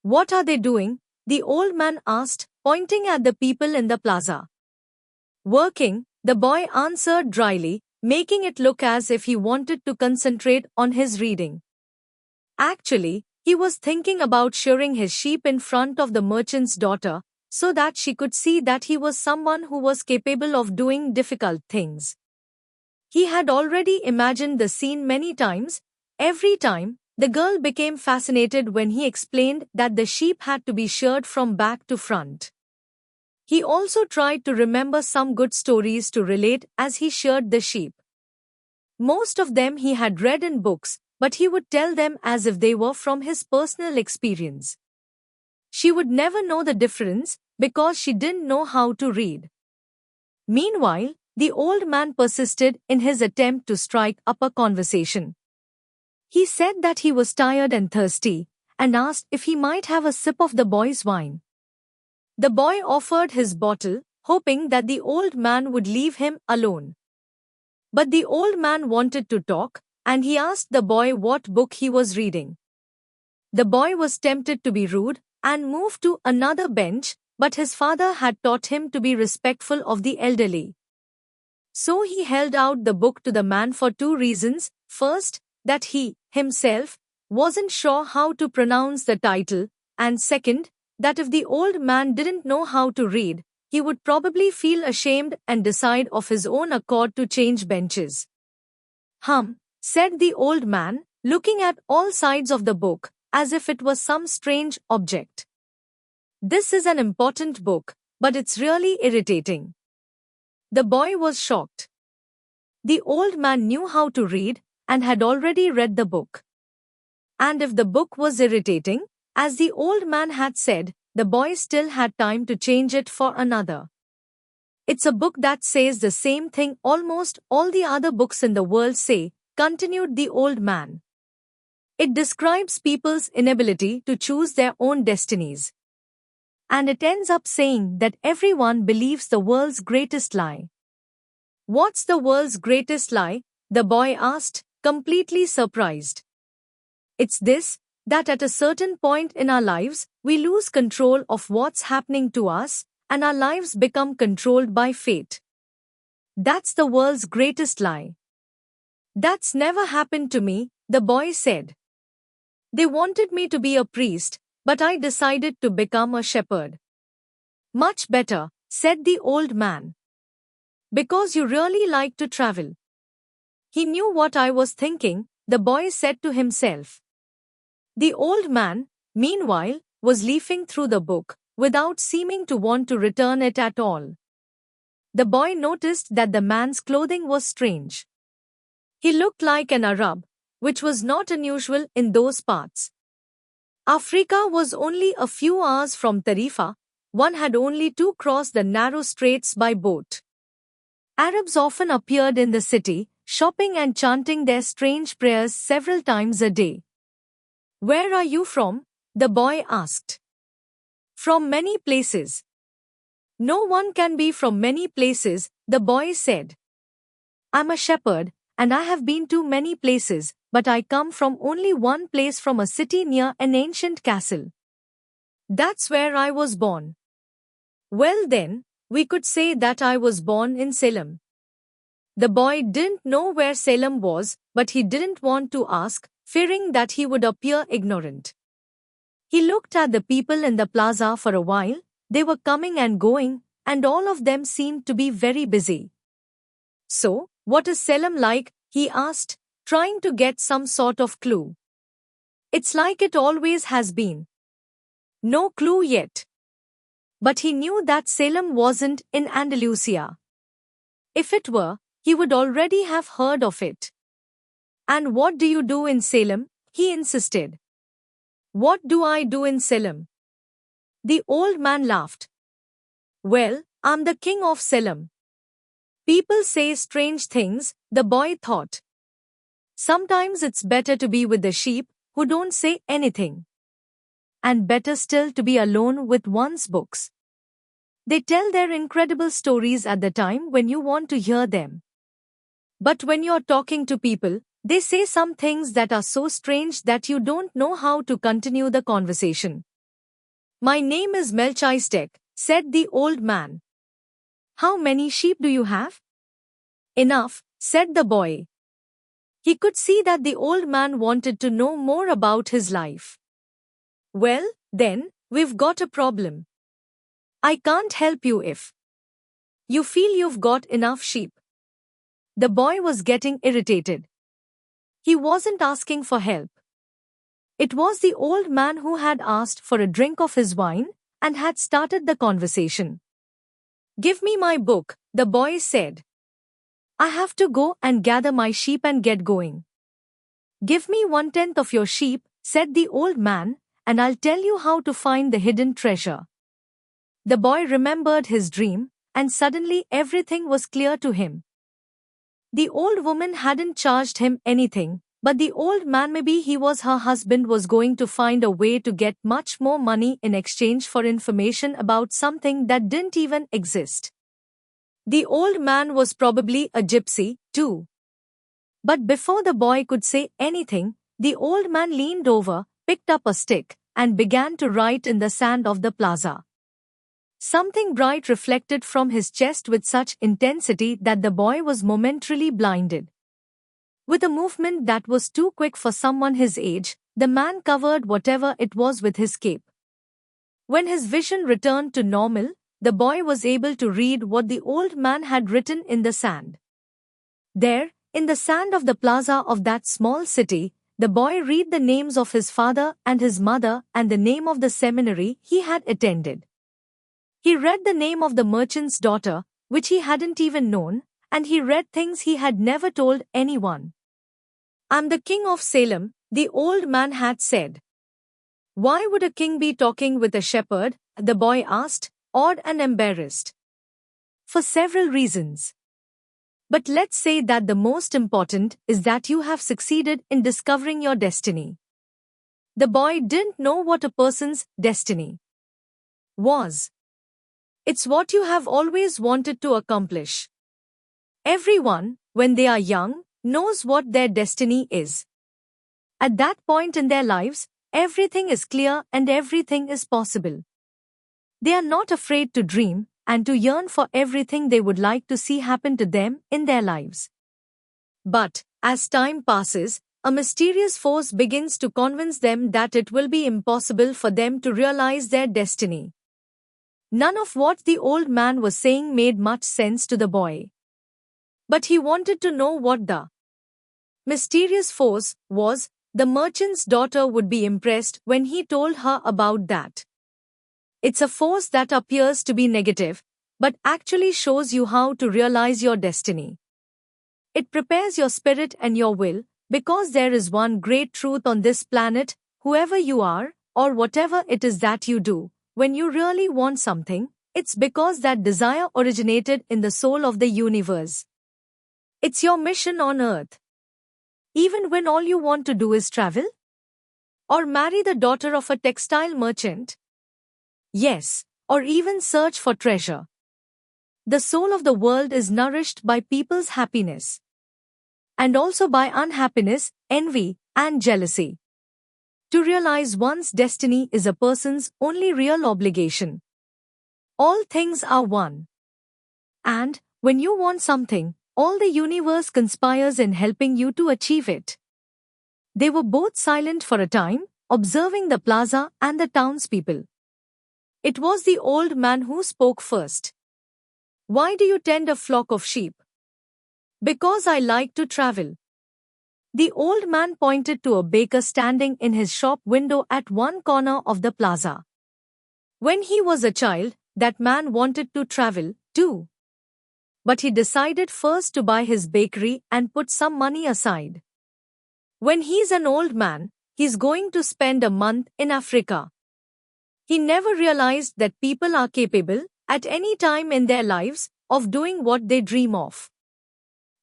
"What are they doing?" the old man asked, pointing at the people in the plaza. "Working," the boy answered dryly, making it look as if he wanted to concentrate on his reading. Actually, he was thinking about shearing his sheep in front of the merchant's daughter, so that she could see that he was someone who was capable of doing difficult things. He had already imagined the scene many times. Every time, the girl became fascinated when he explained that the sheep had to be sheared from back to front. He also tried to remember some good stories to relate as he sheared the sheep. Most of them he had read in books, but he would tell them as if they were from his personal experience. She would never know the difference because she didn't know how to read. Meanwhile, the old man persisted in his attempt to strike up a conversation. He said that he was tired and thirsty, and asked if he might have a sip of the boy's wine. The boy offered his bottle, hoping that the old man would leave him alone. But the old man wanted to talk, and he asked the boy what book he was reading. The boy was tempted to be rude and moved to another bench, but his father had taught him to be respectful of the elderly. So he held out the book to the man for two reasons. First, that he, himself, wasn't sure how to pronounce the title, and second, that if the old man didn't know how to read, he would probably feel ashamed and decide of his own accord to change benches. Said the old man, looking at all sides of the book, as if it was some strange object. "This is an important book, but it's really irritating." The boy was shocked. The old man knew how to read, and had already read the book. And if the book was irritating, as the old man had said, the boy still had time to change it for another. "It's a book that says the same thing almost all the other books in the world say," continued the old man. "It describes people's inability to choose their own destinies. And it ends up saying that everyone believes the world's greatest lie." "What's the world's greatest lie?" the boy asked, completely surprised. "It's this, that at a certain point in our lives, we lose control of what's happening to us, and our lives become controlled by fate. That's the world's greatest lie." "That's never happened to me," the boy said. "They wanted me to be a priest, but I decided to become a shepherd." "Much better," said the old man. "Because you really like to travel." He knew what I was thinking, the boy said to himself. The old man, meanwhile, was leafing through the book, without seeming to want to return it at all. The boy noticed that the man's clothing was strange. He looked like an Arab, which was not unusual in those parts. Africa was only a few hours from Tarifa. One had only to cross the narrow straits by boat. Arabs often appeared in the city, shopping and chanting their strange prayers several times a day. "Where are you from?" the boy asked. "From many places." "No one can be from many places," the boy said. "I'm a shepherd, and I have been to many places, but I come from only one place, from a city near an ancient castle. That's where I was born." "Well then, we could say that I was born in Salem." The boy didn't know where Salem was, but he didn't want to ask, fearing that he would appear ignorant. He looked at the people in the plaza for a while. They were coming and going, and all of them seemed to be very busy. "So, what is Salem like?" he asked, trying to get some sort of clue. "It's like it always has been." No clue yet. But he knew that Salem wasn't in Andalusia. If it were, he would already have heard of it. "And what do you do in Salem?" he insisted. "What do I do in Salem?" The old man laughed. "Well, I'm the king of Salem." People say strange things, the boy thought. Sometimes it's better to be with the sheep, who don't say anything. And better still to be alone with one's books. They tell their incredible stories at the time when you want to hear them. But when you're talking to people, they say some things that are so strange that you don't know how to continue the conversation. My name is Melchizedek, said the old man. How many sheep do you have? Enough, said the boy. He could see that the old man wanted to know more about his life. Well, then, we've got a problem. I can't help you if you feel you've got enough sheep. The boy was getting irritated. He wasn't asking for help. It was the old man who had asked for a drink of his wine and had started the conversation. Give me my book, the boy said. I have to go and gather my sheep and get going. Give me 1/10 of your sheep, said the old man, and I'll tell you how to find the hidden treasure. The boy remembered his dream, and suddenly everything was clear to him. The old woman hadn't charged him anything, but the old man, maybe he was her husband, was going to find a way to get much more money in exchange for information about something that didn't even exist. The old man was probably a gypsy, too. But before the boy could say anything, the old man leaned over, picked up a stick, and began to write in the sand of the plaza. Something bright reflected from his chest with such intensity that the boy was momentarily blinded. With a movement that was too quick for someone his age, the man covered whatever it was with his cape. When his vision returned to normal, the boy was able to read what the old man had written in the sand. There, in the sand of the plaza of that small city, the boy read the names of his father and his mother and the name of the seminary he had attended. He read the name of the merchant's daughter, which he hadn't even known, and he read things he had never told anyone. I'm the king of Salem, the old man had said. Why would a king be talking with a shepherd? The boy asked, awed and embarrassed. For several reasons. But let's say that the most important is that you have succeeded in discovering your destiny. The boy didn't know what a person's destiny was. It's what you have always wanted to accomplish. Everyone, when they are young, knows what their destiny is. At that point in their lives, everything is clear and everything is possible. They are not afraid to dream and to yearn for everything they would like to see happen to them in their lives. But, as time passes, a mysterious force begins to convince them that it will be impossible for them to realize their destiny. None of what the old man was saying made much sense to the boy. But he wanted to know what the mysterious force was. The merchant's daughter would be impressed when he told her about that. It's a force that appears to be negative, but actually shows you how to realize your destiny. It prepares your spirit and your will, because there is one great truth on this planet: whoever you are, or whatever it is that you do, when you really want something, it's because that desire originated in the soul of the universe. It's your mission on earth. Even when all you want to do is travel? Or marry the daughter of a textile merchant? Yes, or even search for treasure. The soul of the world is nourished by people's happiness. And also by unhappiness, envy, and jealousy. To realize one's destiny is a person's only real obligation. All things are one. And, when you want something, all the universe conspires in helping you to achieve it. They were both silent for a time, observing the plaza and the townspeople. It was the old man who spoke first. Why do you tend a flock of sheep? Because I like to travel. The old man pointed to a baker standing in his shop window at one corner of the plaza. When he was a child, that man wanted to travel, too. But he decided first to buy his bakery and put some money aside. When he's an old man, he's going to spend a month in Africa. He never realized that people are capable, at any time in their lives, of doing what they dream of.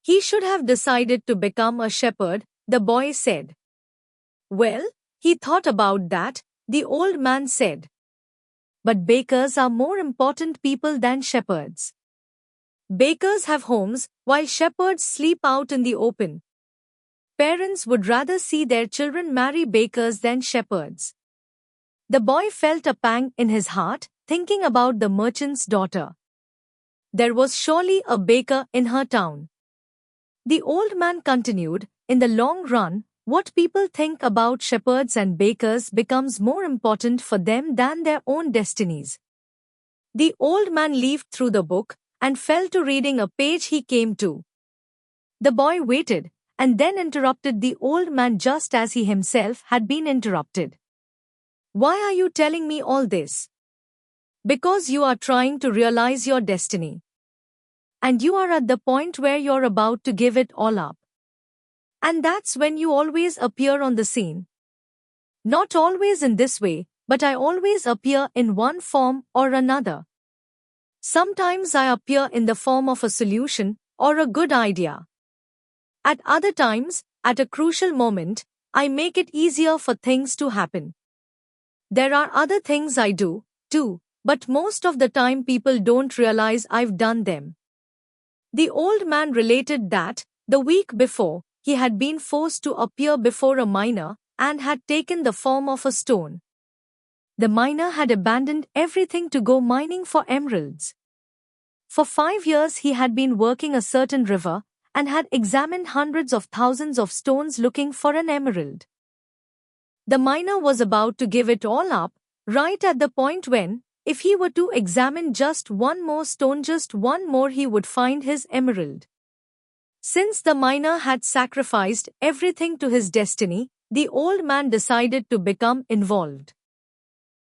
He should have decided to become a shepherd, the boy said. Well, he thought about that, the old man said. But bakers are more important people than shepherds. Bakers have homes, while shepherds sleep out in the open. Parents would rather see their children marry bakers than shepherds. The boy felt a pang in his heart, thinking about the merchant's daughter. There was surely a baker in her town. The old man continued, in the long run, what people think about shepherds and bakers becomes more important for them than their own destinies. The old man leafed through the book and fell to reading a page he came to. The boy waited and then interrupted the old man just as he himself had been interrupted. Why are you telling me all this? Because you are trying to realize your destiny. And you are at the point where you're about to give it all up. And that's when you always appear on the scene. Not always in this way, but I always appear in one form or another. Sometimes I appear in the form of a solution or a good idea. At other times, at a crucial moment, I make it easier for things to happen. There are other things I do, too, but most of the time people don't realize I've done them. The old man related that, the week before, he had been forced to appear before a miner and had taken the form of a stone. The miner had abandoned everything to go mining for emeralds. For 5 years he had been working a certain river and had examined hundreds of thousands of stones looking for an emerald. The miner was about to give it all up, right at the point when, if he were to examine just one more stone, just one more, he would find his emerald. Since the miner had sacrificed everything to his destiny, the old man decided to become involved.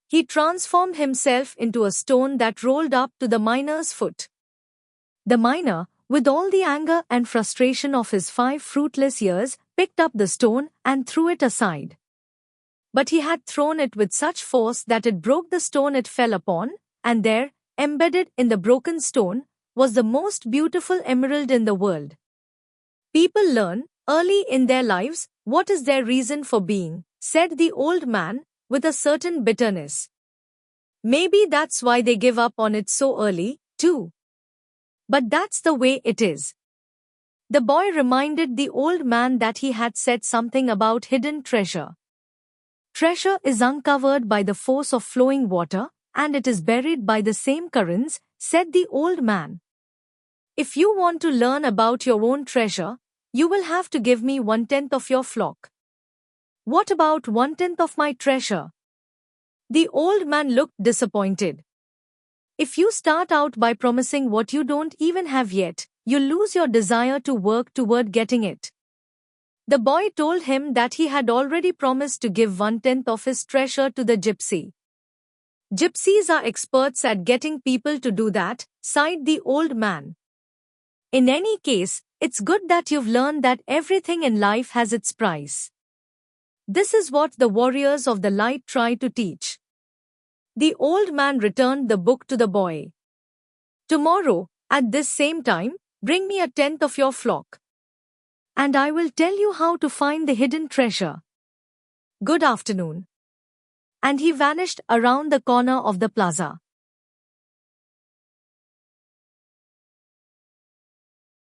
He transformed himself into a stone that rolled up to the miner's foot. The miner, with all the anger and frustration of his 5 fruitless years, picked up the stone and threw it aside. But he had thrown it with such force that it broke the stone it fell upon, and there, embedded in the broken stone, was the most beautiful emerald in the world. People learn, early in their lives, what is their reason for being, said the old man, with a certain bitterness. Maybe that's why they give up on it so early, too. But that's the way it is. The boy reminded the old man that he had said something about hidden treasure. Treasure is uncovered by the force of flowing water, and it is buried by the same currents, said the old man. If you want to learn about your own treasure, you will have to give me 1/10 of your flock. What about 1/10 of my treasure? The old man looked disappointed. If you start out by promising what you don't even have yet, you lose your desire to work toward getting it. The boy told him that he had already promised to give 1/10 of his treasure to the gypsy. Gypsies are experts at getting people to do that, sighed the old man. In any case, it's good that you've learned that everything in life has its price. This is what the warriors of the light try to teach. The old man returned the book to the boy. Tomorrow, at this same time, bring me 1/10 of your flock. And I will tell you how to find the hidden treasure. Good afternoon. And he vanished around the corner of the plaza.